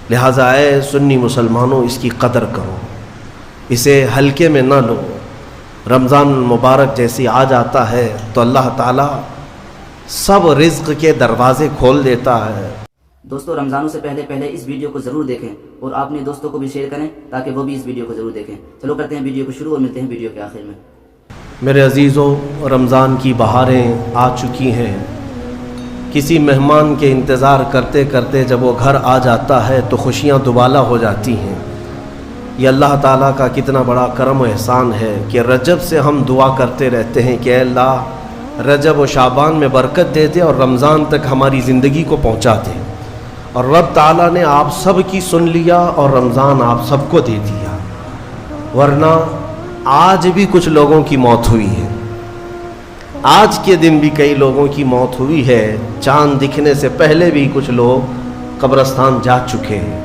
لہٰذا اے سنی مسلمانوں اس کی قدر کرو، اسے ہلکے میں نہ لو۔ رمضان المبارک جیسی آ جاتا ہے تو اللہ تعالیٰ سب رزق کے دروازے کھول دیتا ہے۔ دوستو رمضانوں سے پہلے اس ویڈیو کو ضرور دیکھیں اور آپ اپنے دوستوں کو بھی شیئر کریں تاکہ وہ بھی اس ویڈیو کو ضرور دیکھیں۔ چلو کرتے ہیں ویڈیو کو شروع اور ملتے ہیں ویڈیو کے آخر میں۔ میرے عزیزو، رمضان کی بہاریں آ چکی ہیں۔ کسی مہمان کے انتظار کرتے کرتے جب وہ گھر آ جاتا ہے تو خوشیاں دوبالا ہو جاتی ہیں۔ یہ اللہ تعالیٰ کا کتنا بڑا کرم و احسان ہے کہ رجب سے ہم دعا کرتے رہتے ہیں کہ اے اللہ رجب و شعبان میں برکت دے دے اور رمضان تک ہماری زندگی کو پہنچا دے، اور رب تعالیٰ نے آپ سب کی سن لیا اور رمضان آپ سب کو دے دیا۔ ورنہ آج بھی کچھ لوگوں کی موت ہوئی ہے، آج کے دن بھی کئی لوگوں کی موت ہوئی ہے، چاند دکھنے سے پہلے بھی کچھ لوگ قبرستان جا چکے ہیں۔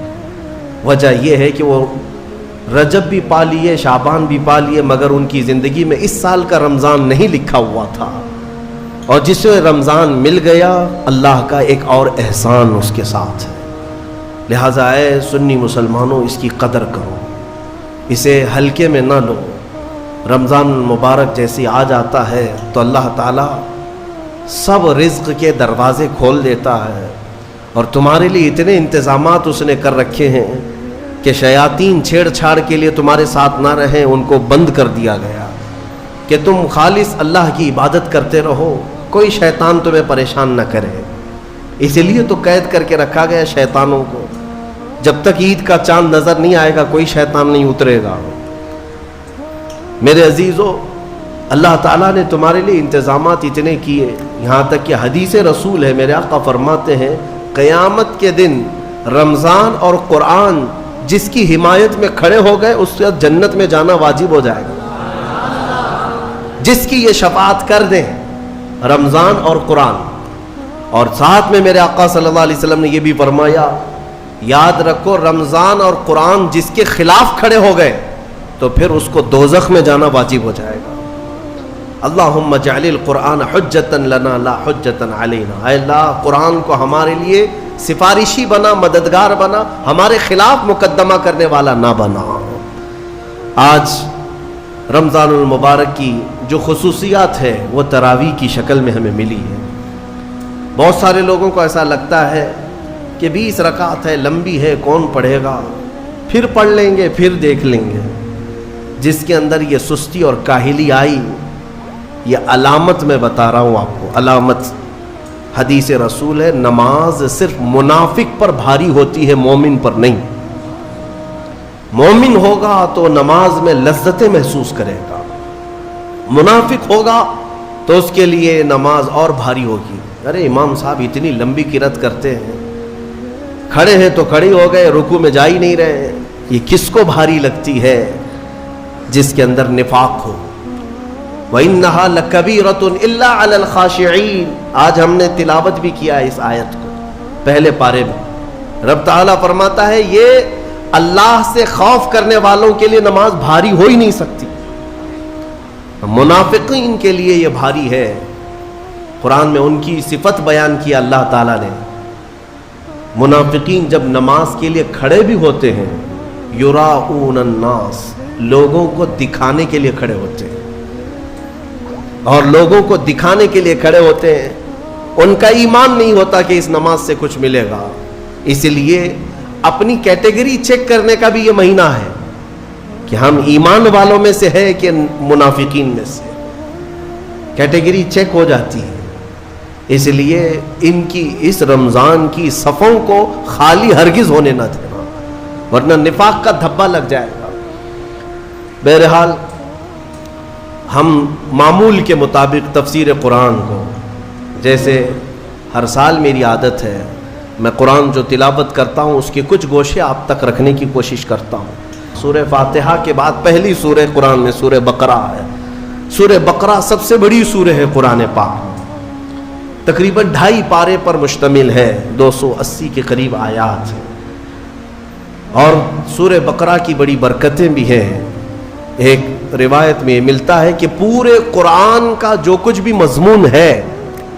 وجہ یہ ہے کہ وہ رجب بھی پا لیے، شعبان بھی پا لیے، مگر ان کی زندگی میں اس سال کا رمضان نہیں لکھا ہوا تھا، اور جسے رمضان مل گیا اللہ کا ایک اور احسان اس کے ساتھ ہے۔ لہٰذا اے سنی مسلمانوں اس کی قدر کرو، اسے ہلکے میں نہ لو۔ رمضان المبارک جیسی آ جاتا ہے تو اللہ تعالیٰ سب رزق کے دروازے کھول دیتا ہے، اور تمہارے لیے اتنے انتظامات اس نے کر رکھے ہیں کہ شیاطین چھیڑ چھاڑ کے لیے تمہارے ساتھ نہ رہیں، ان کو بند کر دیا گیا کہ تم خالص اللہ کی عبادت کرتے رہو، کوئی شیطان تمہیں پریشان نہ کرے۔ اسی لیے تو قید کر کے رکھا گیا شیطانوں کو، جب تک عید کا چاند نظر نہیں آئے گا کوئی شیطان نہیں اترے گا۔ میرے عزیزو، اللہ تعالیٰ نے تمہارے لیے انتظامات اتنے کیے، یہاں تک کہ حدیث رسول ہے، میرے آقا فرماتے ہیں قیامت کے دن رمضان اور قرآن جس کی حمایت میں کھڑے ہو گئے اس سے جنت میں جانا واجب ہو جائے گا۔ جس کی یہ شفاعت کر دیں رمضان اور قرآن، اور ساتھ میں میرے آقا صلی اللہ علیہ وسلم نے یہ بھی فرمایا، یاد رکھو رمضان اور قرآن جس کے خلاف کھڑے ہو گئے تو پھر اس کو دوزخ میں جانا واجب ہو جائے گا۔ اللہم اجعل القرآن حجتا لنا لا حجتا علینا، اے اللہ قرآن کو ہمارے لیے سفارشی بنا، مددگار بنا، ہمارے خلاف مقدمہ کرنے والا نہ بنا۔ آج رمضان المبارک کی جو خصوصیات ہے وہ تراویح کی شکل میں ہمیں ملی ہے۔ بہت سارے لوگوں کو ایسا لگتا ہے کہ 20 رکعت ہے، لمبی ہے، کون پڑھے گا، پھر پڑھ لیں گے، پھر دیکھ لیں گے۔ جس کے اندر یہ سستی اور کاہلی آئی، یہ علامت میں بتا رہا ہوں آپ کو، علامت حدیث رسول ہے، نماز صرف منافق پر بھاری ہوتی ہے، مومن پر نہیں۔ مومن ہوگا تو نماز میں لذتیں محسوس کرے گا، منافق ہوگا تو اس کے لیے نماز اور بھاری ہوگی۔ ارے امام صاحب اتنی لمبی قرات کرتے ہیں، کھڑے ہیں تو کھڑے ہو گئے، رکوع میں جا ہی نہیں رہے، یہ کس کو بھاری لگتی ہے؟ جس کے اندر نفاق ہو۔ وَإِنَّهَا لَكَبِيرَةٌ إِلَّا عَلَى الْخَاشِعِينَ، آج ہم نے تلاوت بھی کیا اس آیت کو پہلے پارے میں۔ رب تعالیٰ فرماتا ہے یہ اللہ سے خوف کرنے والوں کے لیے نماز بھاری ہو ہی نہیں سکتی، منافقین کے لیے یہ بھاری ہے۔ قرآن میں ان کی صفت بیان کیا اللہ تعالیٰ نے، منافقین جب نماز کے لیے کھڑے بھی ہوتے ہیں، یراؤن الناس، لوگوں کو دکھانے کے لیے کھڑے ہوتے ہیں، اور لوگوں کو دکھانے کے لیے کھڑے ہوتے ہیں، ان کا ایمان نہیں ہوتا کہ اس نماز سے کچھ ملے گا۔ اس لیے اپنی کیٹیگری چیک کرنے کا بھی یہ مہینہ ہے کہ ہم ایمان والوں میں سے ہے کہ منافقین میں سے، کیٹیگری چیک ہو جاتی ہے۔ اس لیے ان کی اس رمضان کی صفوں کو خالی ہرگز ہونے نہ دینا، ورنہ نفاق کا دھبا لگ جائے گا۔ بہرحال ہم معمول کے مطابق تفسیر قرآن کو، جیسے ہر سال میری عادت ہے، میں قرآن جو تلاوت کرتا ہوں اس کے کچھ گوشے آپ تک رکھنے کی کوشش کرتا ہوں۔ سورہ فاتحہ کے بعد پہلی سورہ قرآن میں سورہ بقرہ ہے۔ سورہ بقرہ سب سے بڑی سورہ ہے قرآن پاک، تقریباً 2.5 پارے پر مشتمل ہے، 280 کے قریب آیات ہیں، اور سورہ بقرہ کی بڑی برکتیں بھی ہیں۔ ایک روایت میں ملتا ہے کہ پورے قرآن کا جو کچھ بھی مضمون ہے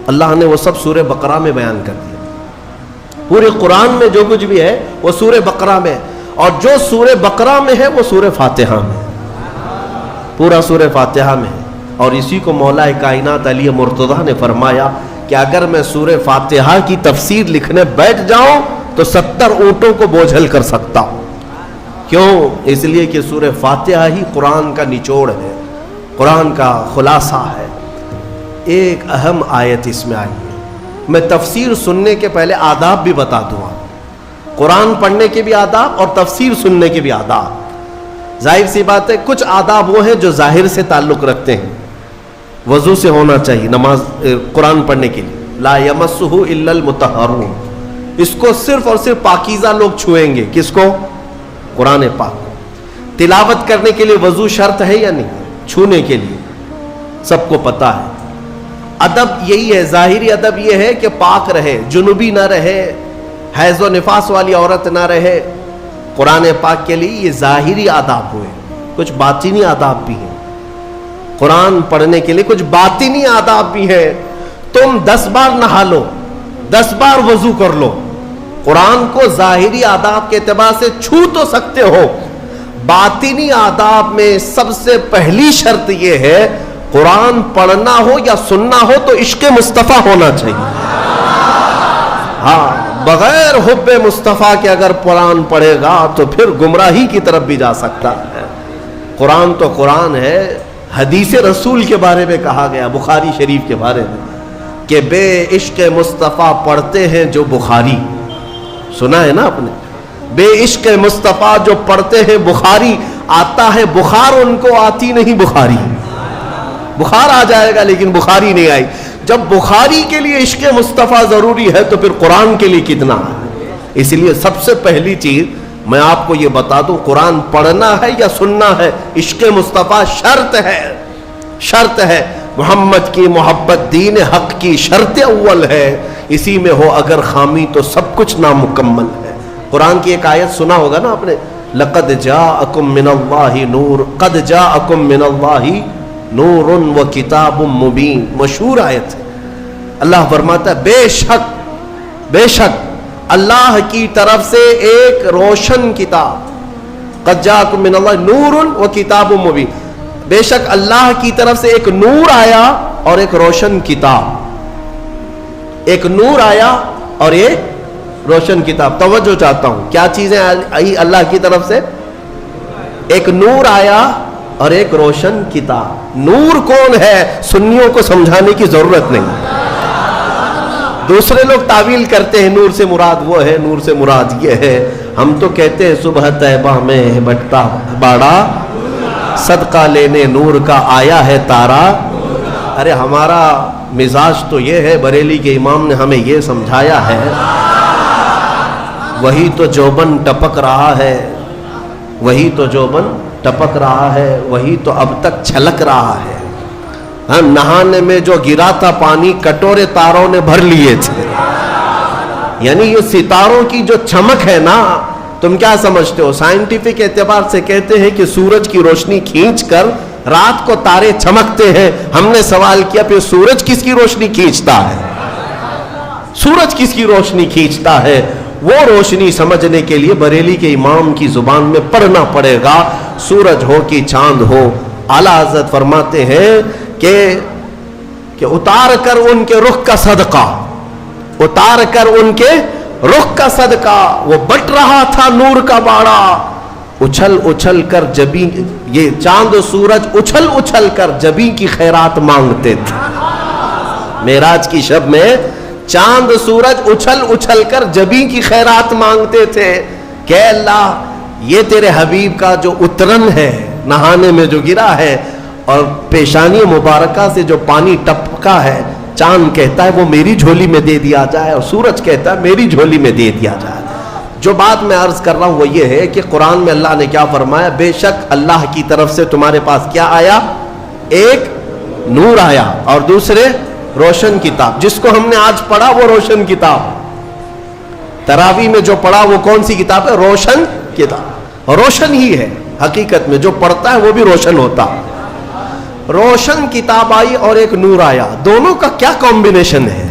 اللہ نے وہ سب سورہ بقرہ میں بیان کر دیا۔ پورے قرآن میں جو کچھ بھی ہے وہ سورہ بقرہ میں ہے، اور جو سورہ بقرہ میں ہے وہ سورہ فاتحہ میں ہے، پورا سورہ فاتحہ میں ہے۔ اور اسی کو مولا کائنات علی مرتضیٰ نے فرمایا کہ اگر میں سورہ فاتحہ کی تفسیر لکھنے بیٹھ جاؤں تو 70 اونٹوں کو بوجھل کر سکتا ہوں۔ کیوں؟ اس لیے کہ سورہ فاتحہ ہی قرآن کا نچوڑ ہے، قرآن کا خلاصہ ہے۔ ایک اہم آیت اس میں آئی ہے، میں تفسیر سننے کے پہلے آداب بھی بتا دوں آپ، قرآن پڑھنے کے بھی آداب اور تفسیر سننے کے بھی آداب۔ ظاہر سی بات ہے کچھ آداب وہ ہیں جو ظاہر سے تعلق رکھتے ہیں، وضو سے ہونا چاہیے نماز قرآن پڑھنے کے لیے، لا یمسہ الا المطہرون، اس کو صرف اور صرف پاکیزہ لوگ چھوئیں گے۔ کس کو؟ قرآن پاک کو۔ تلاوت کرنے کے لیے وضو شرط ہے یا نہیں؟ چھونے کے لیے سب کو پتا ہے۔ ادب یہی ہے، ظاہری ادب یہ ہے کہ پاک رہے، جنوبی نہ رہے، حیض و نفاس والی عورت نہ رہے۔ قرآن پاک کے لیے یہ ظاہری آداب ہوئے، کچھ باطنی آداب بھی ہیں۔ قرآن پڑھنے کے لیے کچھ باطنی آداب بھی ہیں۔ تم 10 بار نہا لو، 10 بار وضو کر لو، قرآن کو ظاہری آداب کے اعتبار سے چھو تو سکتے ہو، باطنی آداب میں سب سے پہلی شرط یہ ہے قرآن پڑھنا ہو یا سننا ہو تو عشق مصطفیٰ ہونا چاہیے۔ ہاں، بغیر حب مصطفیٰ کے اگر قرآن پڑھے گا تو پھر گمراہی کی طرف بھی جا سکتا ہے۔ قرآن تو قرآن ہے۔ حدیث رسول کے بارے میں کہا گیا، بخاری شریف کے بارے میں، کہ بے عشق مصطفیٰ پڑھتے ہیں جو بخاری، سنا ہے نا آپ نے؟ بے عشق مصطفیٰ جو پڑھتے ہیں بخاری، آتا ہے بخار ان کو، آتی نہیں بخاری۔ بخار آ جائے گا لیکن بخاری نہیں آئی۔ جب بخاری کے لیے عشق مصطفیٰ ضروری ہے تو پھر قرآن کے لیے کتنا ہے۔ اس لیے سب سے پہلی چیز میں آپ کو یہ بتا دوں، قرآن پڑھنا ہے یا سننا ہے، عشق مصطفیٰ شرط ہے، شرط ہے۔ محمد کی محبت دین حق کی شرط اول ہے، اسی میں ہو اگر خامی تو سب کچھ نامکمل ہے۔ قرآن کی ایک آیت سنا ہوگا نا آپ نے، لقد جاءکم من اللہ نور، قد جاءکم من اللہ نور و کتاب مبین، مشہور آیت ہے۔ اللہ فرماتا ہے بے شک اللہ کی طرف سے ایک روشن کتاب، قد جاءکم من اللہ نور و کتاب مبین، بے شک اللہ کی طرف سے ایک نور آیا اور ایک روشن کتاب، ایک نور آیا اور ایک روشن کتاب۔ توجہ چاہتا ہوں، کیا چیزیں آئی اللہ کی طرف سے؟ ایک نور آیا اور ایک روشن کتاب۔ نور کون ہے سنیوں کو سمجھانے کی ضرورت نہیں، دوسرے لوگ تعویل کرتے ہیں نور سے مراد وہ ہے، نور سے مراد یہ ہے۔ ہم تو کہتے ہیں صبح طیبہ میں بٹتا باڑا، صدقہ لینے نور کا آیا ہے تارا۔ ارے ہمارا مزاج تو یہ ہے، بریلی کے امام نے ہمیں یہ سمجھایا ہے، وہی تو جوبن ٹپک رہا ہے، وہی تو جوبن ٹپک رہا ہے، وہی تو اب تک چھلک رہا ہے۔ نہانے میں جو گرا تھا پانی کٹورے تاروں نے بھر لیے تھے۔ یعنی یہ ستاروں کی جو چمک ہے نا، تم کیا سمجھتے ہو؟ سائنٹیفک اعتبار سے کہتے ہیں کہ سورج کی روشنی کھینچ کر رات کو تارے چمکتے ہیں۔ ہم نے سوال کیا پھر سورج کس کی روشنی کھینچتا ہے؟ سورج کس کی روشنی کھینچتا ہے؟ وہ روشنی سمجھنے کے لیے بریلی کے امام کی زبان میں پڑھنا پڑے گا، سورج ہو کہ چاند ہو۔ اعلیٰ حضرت فرماتے ہیں کہ اتار کر ان کے رخ کا صدقہ، اتار کر ان کے رخ کا صدقہ، وہ بٹ رہا تھا نور کا باڑا، اچھل اچھل کر جبیں، یہ چاند و سورج اچھل اچھل کر جبیں کی خیرات مانگتے تھے۔ معراج کی شب میں چاند سورج اچھل اچھل کر جبیں کی خیرات مانگتے تھے کہ اللہ یہ تیرے حبیب کا جو اترن ہے، نہانے میں جو گرا ہے اور پیشانی مبارکہ سے جو پانی ٹپکا ہے، چاند کہتا ہے وہ میری جھولی میں دے دیا جائے اور سورج کہتا ہے میری جھولی میں دے دیا جائے۔ جو بات میں عرض کر رہا ہوں وہ یہ ہے کہ قرآن میں اللہ نے کیا فرمایا؟ بے شک اللہ کی طرف سے تمہارے پاس کیا آیا؟ ایک نور آیا اور دوسرے روشن کتاب۔ جس کو ہم نے آج پڑھا وہ روشن کتاب، تراویح میں جو پڑھا وہ کون سی کتاب ہے؟ روشن کتاب۔ روشن ہی ہے حقیقت میں، جو پڑھتا ہے وہ بھی روشن ہوتا۔ روشن کتاب آئی اور ایک نور آیا، دونوں کا کیا کمبینیشن ہے؟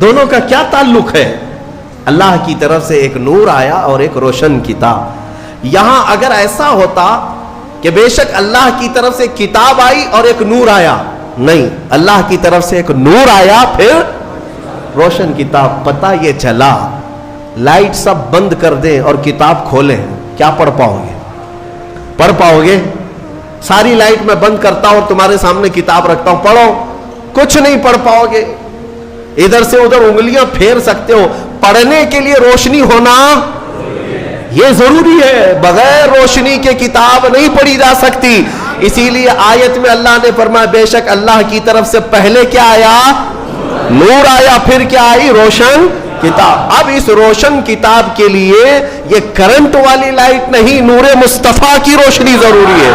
دونوں کا کیا تعلق ہے؟ اللہ کی طرف سے ایک نور آیا اور ایک روشن کتاب. یہاں اگر ایسا ہوتا کہ بے شک اللہ کی طرف سے کتاب آئی اور ایک نور آیا, نہیں, اللہ کی طرف سے ایک نور آیا پھر روشن کتاب. پتہ یہ چلا لائٹ سب بند کر دیں اور کتاب کھولیں, کیا پڑھ پاؤ گے؟ پڑھ پاؤ گے؟ ساری لائٹ میں بند کرتا ہوں اور تمہارے سامنے کتاب رکھتا ہوں, پڑھو, کچھ نہیں پڑھ پاؤ گے. ادھر سے ادھر انگلیاں پھیر سکتے ہو, پڑھنے کے لیے روشنی ہونا یہ ضروری ہے. بغیر روشنی کے کتاب نہیں پڑھی جا سکتی. اسی لیے آیت میں اللہ نے فرمایا بے شک اللہ کی طرف سے پہلے کیا آیا؟ نور آیا, پھر کیا آئی؟ روشن کتاب. اب اس روشن کتاب کے لیے یہ کرنٹ والی لائٹ نہیں, نور مصطفیٰ کی روشنی ضروری ہے.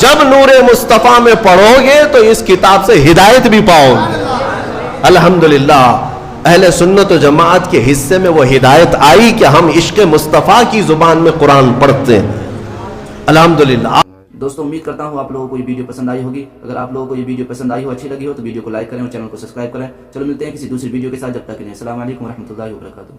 جب نور مصطفیٰ میں پڑھو گے تو اس کتاب سے ہدایت بھی پاؤ گے. الحمدللہ اہل سنت و جماعت کے حصے میں وہ ہدایت آئی کہ ہم عشق مصطفیٰ کی زبان میں قرآن پڑھتے ہیں. الحمدللہ. دوستوں امید کرتا ہوں آپ لوگوں کو یہ ویڈیو پسند آئی ہوگی. اگر آپ لوگوں کو یہ ویڈیو پسند آئی ہو, اچھی لگی ہو تو ویڈیو کو لائک کریں اور چینل کو سبسکرائب کریں. چلو ملتے ہیں کسی دوسری ویڈیو کے ساتھ, جب تک کے لیے السلام علیکم ورحمۃ اللہ وبرکاتہ.